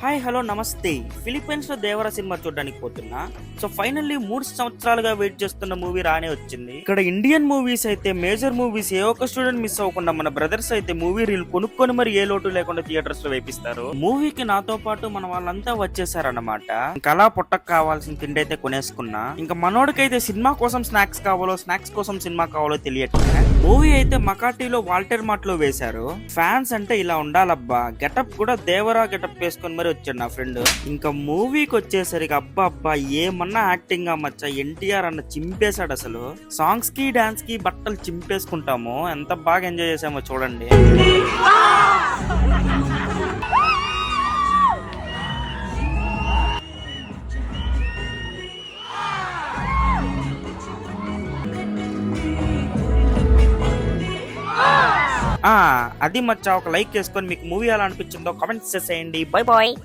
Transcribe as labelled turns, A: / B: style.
A: Hi hello నమస్తే. Philippines లో దేవర cinema చూడడానికి పోతున్నా. సో ఫైనల్లీ 3 సంవత్సరాలుగా వెయిట్ చేస్తున్న మూవీ రానే వచ్చింది. ఇక్కడ ఇండియన్ మూవీస్ అయితే మేజర్ మూవీస్ ఏ ఒక్క స్టూడెంట్ మిస్ అవ్వకుండా మన బ్రదర్స్ అయితే మూవీ రీల్ కొనుక్కొని మరి ఏ లోటు లేకుండా థియేటర్స్ లో వేపిస్తారు. మూవీకి నాతో పాటు మన వాళ్ళంతా వచ్చేసారన్నమాట. ఇంకా అలా పుట్టకు కావాల్సిన తిండి అయితే కొనేసుకున్నా. ఇంకా మనోడికైతే సినిమా కోసం స్నాక్స్ కావాలో, స్నాక్స్ కోసం సినిమా కావాలో తెలియట్లేదు. మూవీ అయితే మకాటీలో వాల్టర్ మార్ట్ లో వేశారు. ఫ్యాన్స్ అంటే ఇలా ఉండాలబ్బా. గెటప్ కూడా దేవరా గెటప్ వేసుకొని మరి వచ్చాడు నా ఫ్రెండ్. ఇంకా మూవీకి వచ్చేసరికి అబ్బా అబ్బా ఏమన్నా యాక్టింగ్ మచ్చ. ఎన్టీఆర్ అన్న చింపేశాడు అసలు. సాంగ్స్ కి డాన్స్ కి బట్టలు చింపేసుకుంటాము. ఎంత బాగా ఎంజాయ్ చేసామో చూడండి. అది మచ్చా. ఒక లైక్ చేసుకొని మీకు మూవీ ఎలా అనిపించిందో కామెంట్స్ చేసేయండి. Bye bye.